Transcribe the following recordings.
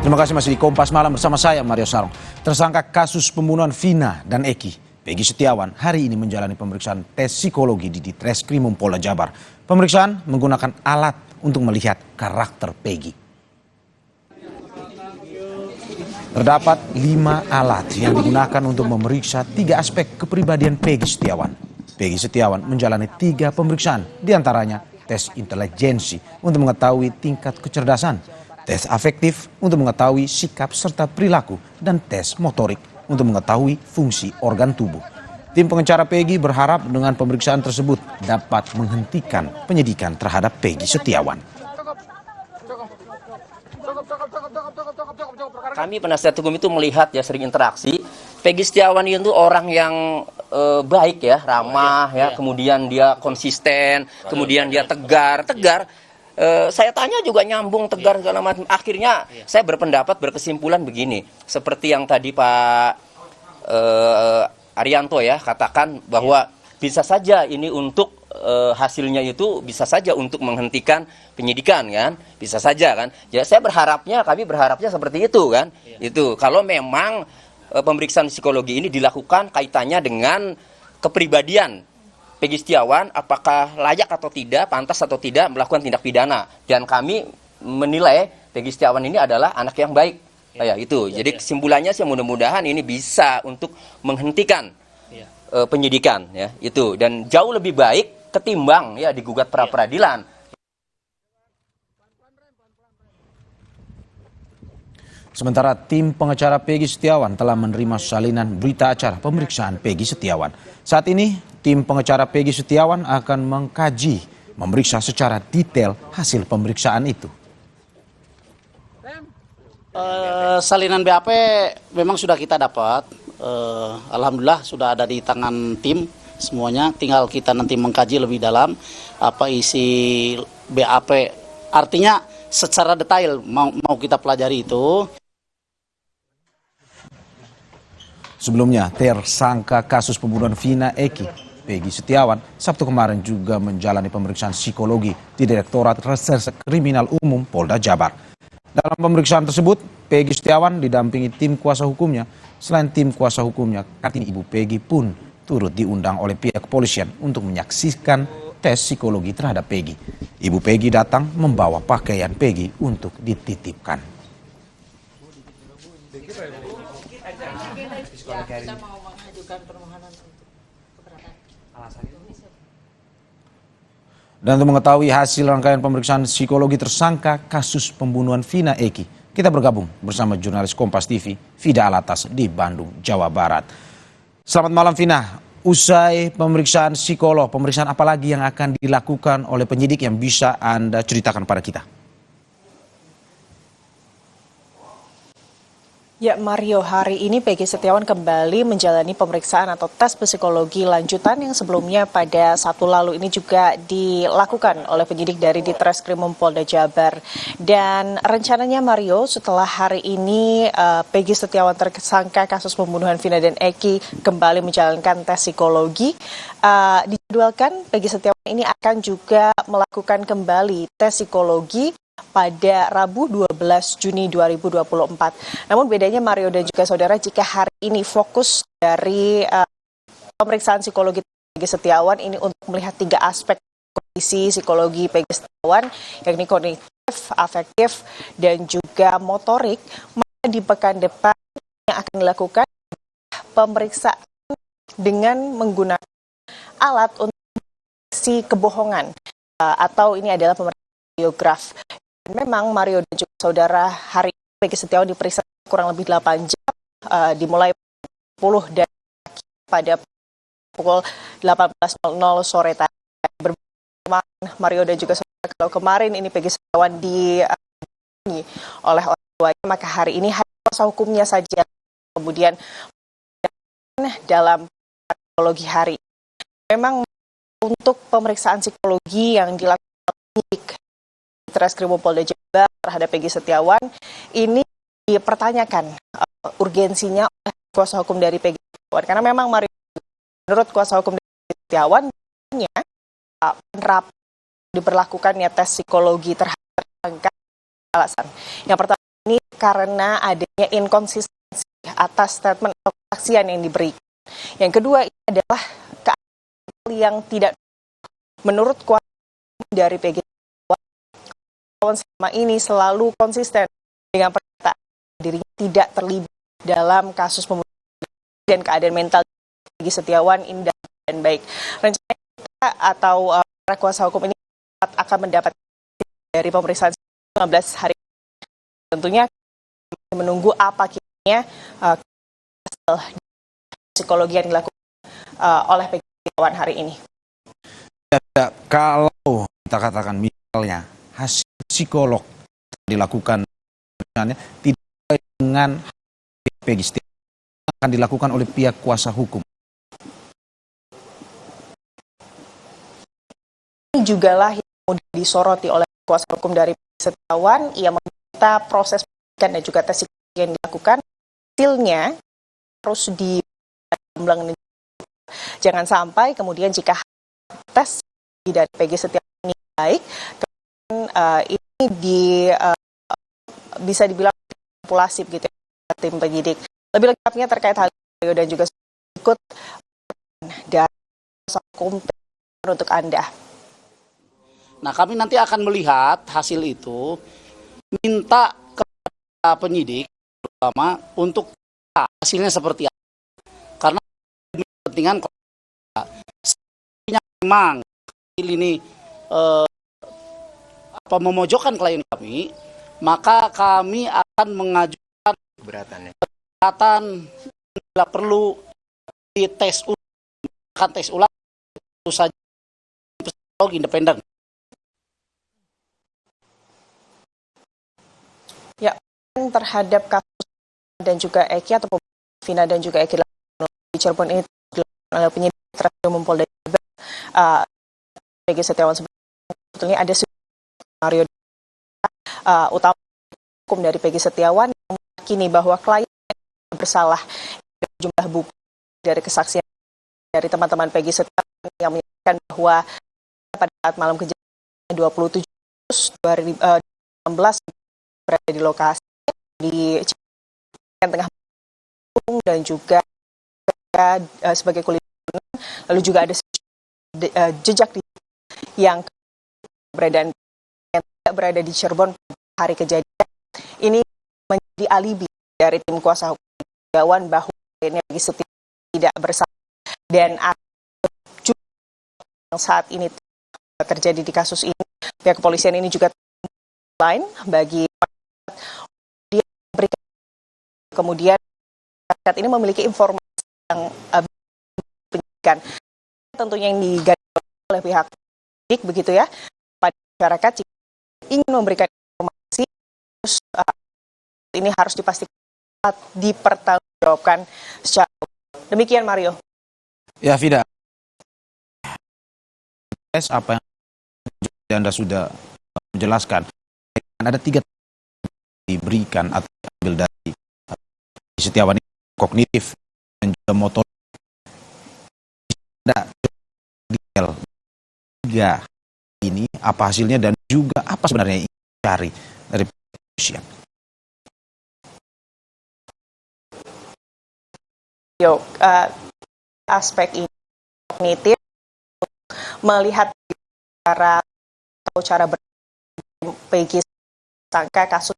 Terima kasih masih di Kompas Malam bersama saya Mario Sarong. Tersangka kasus pembunuhan Vina dan Eki, Peggy Setiawan, hari ini menjalani pemeriksaan tes psikologi di Ditreskrimum Polda Jabar. Pemeriksaan menggunakan alat untuk melihat karakter Peggy. Terdapat 5 alat yang digunakan untuk memeriksa 3 aspek kepribadian Peggy Setiawan. Peggy Setiawan menjalani 3 pemeriksaan, diantaranya tes intelijensi untuk mengetahui tingkat kecerdasan, tes afektif untuk mengetahui sikap serta perilaku, dan tes motorik untuk mengetahui fungsi organ tubuh. Tim pengacara Peggy berharap dengan pemeriksaan tersebut dapat menghentikan penyidikan terhadap Peggy Setiawan. Kami penasihat hukum itu melihat ya, sering interaksi. Peggy Setiawan itu orang yang baik ya, ramah ya, kemudian dia konsisten, kemudian dia tegar. Saya tanya juga nyambung, tegar segala macam. Akhirnya saya berkesimpulan begini, seperti yang tadi Pak Arianto ya katakan bahwa bisa saja ini untuk hasilnya itu bisa saja untuk menghentikan penyidikan kan, bisa saja kan. Ya kami berharapnya seperti itu kan. Itu kalau memang pemeriksaan psikologi ini dilakukan kaitannya dengan kepribadian Peggy Setiawan, apakah layak atau tidak, pantas atau tidak melakukan tindak pidana. Dan kami menilai Peggy Setiawan ini adalah anak yang baik. Ya, itu. Jadi kesimpulannya sih mudah-mudahan ini bisa untuk menghentikan penyidikan ya, itu, dan jauh lebih baik ketimbang ya digugat pra peradilan. Sementara tim pengacara Peggy Setiawan telah menerima salinan berita acara pemeriksaan Peggy Setiawan. Saat ini tim pengacara Peggy Setiawan akan mengkaji, memeriksa secara detail hasil pemeriksaan itu. Salinan BAP memang sudah kita dapat. Alhamdulillah sudah ada di tangan tim semuanya. Tinggal kita nanti mengkaji lebih dalam apa isi BAP. Artinya secara detail mau kita pelajari itu. Sebelumnya, tersangka kasus pembunuhan Vina Eki, Peggy Setiawan, Sabtu kemarin juga menjalani pemeriksaan psikologi di Direktorat Reserse Kriminal Umum Polda Jabar. Dalam pemeriksaan tersebut, Peggy Setiawan didampingi tim kuasa hukumnya. Selain tim kuasa hukumnya, Kartini ibu Peggy pun turut diundang oleh pihak kepolisian untuk menyaksikan tes psikologi terhadap Peggy. Ibu Peggy datang membawa pakaian Peggy untuk dititipkan. Kita mau mengajukan permohonan untuk keberatan. Dan untuk mengetahui hasil rangkaian pemeriksaan psikologi tersangka kasus pembunuhan Vina Eki, kita bergabung bersama jurnalis Kompas TV, Fida Alatas di Bandung, Jawa Barat. Selamat malam Vina. Usai pemeriksaan psikolog, pemeriksaan apa lagi yang akan dilakukan oleh penyidik yang bisa Anda ceritakan pada kita? Ya Mario, hari ini Peggy Setiawan kembali menjalani pemeriksaan atau tes psikologi lanjutan yang sebelumnya pada Sabtu lalu ini juga dilakukan oleh penyidik dari Ditreskrimum Polda Jabar. Dan rencananya Mario, setelah hari ini Peggy Setiawan tersangka kasus pembunuhan Vina dan Eki kembali menjalankan tes psikologi, dijadwalkan Peggy Setiawan ini akan juga melakukan kembali tes psikologi pada Rabu 12 Juni 2024. Namun bedanya Mario dan juga saudara, jika hari ini fokus dari pemeriksaan psikologi Peggy Setiawan ini untuk melihat 3 aspek kondisi psikologi Peggy Setiawan, yakni kognitif, afektif, dan juga motorik, maka di pekan depan yang akan dilakukan pemeriksaan dengan menggunakan alat untuk mendeteksi kebohongan atau ini adalah pemeriksaan biograf. Memang Mario dan juga saudara, hari ini Peggy Setiawan diperiksa kurang lebih 8 jam, dimulai 10 dan pada pukul 18.00 sore tadi. Mario dan juga saudara, kalau kemarin ini Peggy Setiawan didampingi oleh orang tuanya, maka hari ini hanya kuasa hukumnya saja kemudian dalam psikologi hari ini. Memang untuk pemeriksaan psikologi yang dilakukan oleh Ditreskrimum Polda Jabar terhadap Peggy Setiawan ini dipertanyakan urgensinya oleh kuasa hukum dari Peggy Setiawan, karena memang menurut kuasa hukum dari Peggy Setiawan diberlakukannya tes psikologi terhadap tersangka alasan. Yang pertama, ini karena adanya inkonsistensi atas statement atau kesaksian yang diberikan. Yang kedua ini adalah keadaan yang tidak menurut kuasa dari PG Setiawan selama ini selalu konsisten dengan pernyataan dirinya tidak terlibat dalam kasus pembunuhan dan keadaan mental PG Setiawan indah dan baik. Rencana kita atau para kuasa hukum ini akan mendapat dari pemeriksaan 15 hari. Tentunya menunggu apa kiranya psikologi yang dilakukan oleh PG Setiawan hari ini. Kalau kita katakan misalnya hasil psikolog dilakukan tidak dengan PG Setiawan akan dilakukan oleh pihak kuasa hukum. Ini juga lah yang mudah disoroti oleh kuasa hukum dari PG Setiawan. Ia meminta proses penyidikan dan juga tes psikologi yang dilakukan hasilnya harus diamblang. Jangan sampai kemudian jika tes dari PG Setiawan ini baik, ini bisa dibilang manipulasi begitu ya, tim penyidik. Lebih lengkapnya terkait hal itu dan juga ikut dari hukum untuk Anda. Nah, kami nanti akan melihat hasil itu, minta kepada penyidik terutama untuk hasilnya seperti apa. Karena kepentingan memang ini memojokkan klien kami, maka kami akan mengajukan keberatan bila perlu tes ulang itu saja psikolog independen. Ya, terhadap kasus dan juga Eki atau Vina dan juga Eki di Cirebon ini oleh penyidik Treskrimum Polda Jabar PG Setiawan sebetulnya ada skenario utama hukum dari PG Setiawan yang meyakini bahwa klien bersalah. Jumlah bukti dari kesaksian dari teman-teman PG Setiawan yang menyatakan bahwa pada saat malam kejadian 27 Agustus 2016 berada di lokasi di tengah dan juga sebagai kulit, lalu juga ada jejak yang keberadaan yang tidak berada di Cirebon hari kejadian ini menjadi alibi dari tim kuasa hukum Setiawan bahwa kliennya PG Setiawan tidak bersalah dan yang saat ini terjadi di kasus ini pihak kepolisian ini juga lain bagi dia memberikan kemudian masyarakat ini memiliki informasi yang penyidikan tentunya yang digagas oleh pihak penyidik begitu ya pada masyarakat jika ingin memberikan informasi terus ini harus dipastikan dipertanggungjawabkan secara demikian Mario. Ya Vida, apa yang Anda sudah menjelaskan, ada 3 diberikan atau diambil dari Setiawan kognitif dan juga motor. Ada detail 3 ini apa hasilnya dan juga apa sebenarnya yang dicari dari kepolisian. Aspek ini kognitif melihat cara PG sangka kasus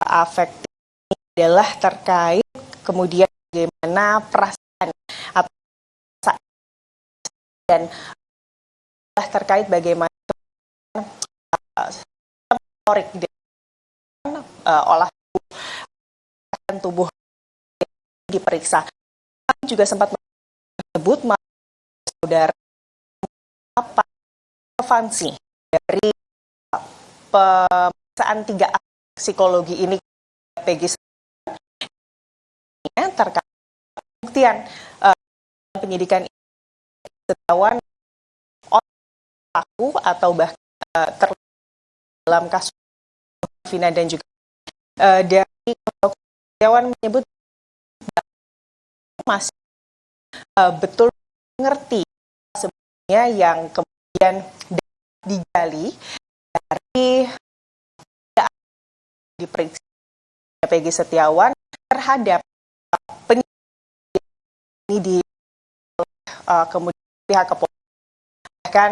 afektif adalah terkait kemudian bagaimana perasaan dan terkait bagaimana motorik olah tubuh diperiksa. Kami juga sempat menyebut saudara apa relevansi dari pemeriksaan 3 psikologi ini PG terkait buktian penyidikan Setiawan pelaku atau bahkan dalam kasus Vina dan juga dari Setiawan menyebut masih betul mengerti sebenarnya yang kemudian digali dari diperiksa Peggy Setiawan terhadap penyidik ini di kemudian pihak kepolisian bahkan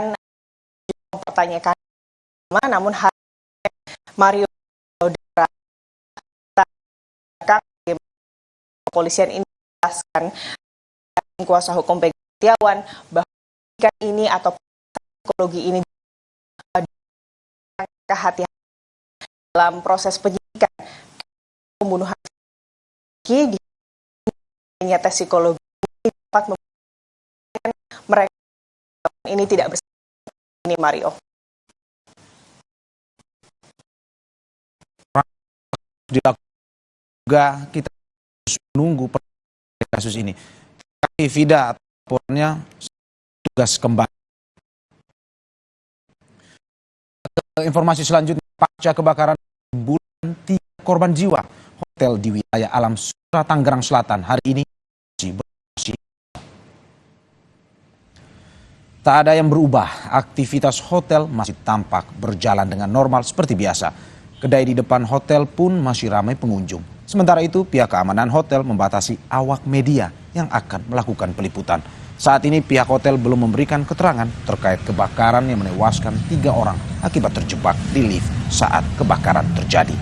mempertanyakan namun Mario Saudara kepolisian ini menjelaskan kuasa hukum Peggy Setiawan bahwa ini atau psikologi ini kehati-hatian dalam proses penyidikan pembunuhan di tes psikologi dapat membuktikan mereka ini tidak bersalah. Ini Mario. Juga kita harus menunggu kasus ini. Tapi Vida lapornya tugas kembali. Informasi selanjutnya, pasca kebakaran bulan 3 korban jiwa hotel di wilayah Alam Sura Tangerang Selatan hari ini masih beroperasi. Tak ada yang berubah, aktivitas hotel masih tampak berjalan dengan normal seperti biasa. Kedai di depan hotel pun masih ramai pengunjung. Sementara itu, pihak keamanan hotel membatasi awak media yang akan melakukan peliputan. Saat ini pihak hotel belum memberikan keterangan terkait kebakaran yang menewaskan 3 orang akibat terjebak di lift saat kebakaran terjadi.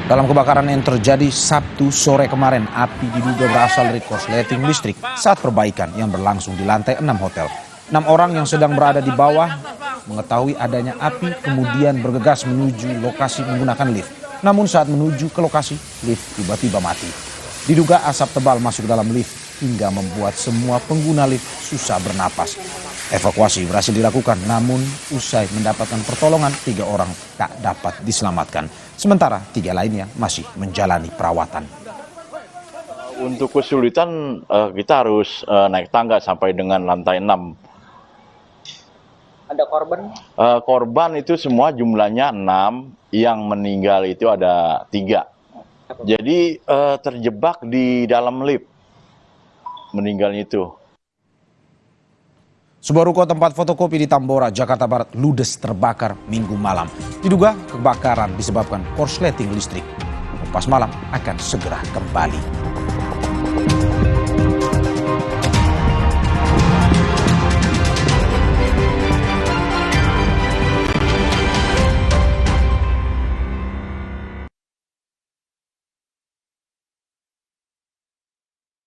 Dalam kebakaran yang terjadi Sabtu sore kemarin, api diduga berasal dari korsleting listrik saat perbaikan yang berlangsung di lantai 6 hotel. 6 orang yang sedang berada di bawah mengetahui adanya api kemudian bergegas menuju lokasi menggunakan lift. Namun saat menuju ke lokasi, lift tiba-tiba mati. Diduga asap tebal masuk dalam lift hingga membuat semua pengguna lift susah bernapas. Evakuasi berhasil dilakukan, namun usai mendapatkan pertolongan 3 orang tak dapat diselamatkan. Sementara 3 lainnya masih menjalani perawatan. Untuk kesulitan kita harus naik tangga sampai dengan lantai 6. Ada korban? Korban itu semua jumlahnya 6, yang meninggal itu ada 3. Jadi terjebak di dalam lift meninggalnya itu. Sebuah ruko tempat fotokopi di Tambora, Jakarta Barat ludes terbakar Minggu malam. Diduga kebakaran disebabkan korsleting listrik. Kompas Malam akan segera kembali.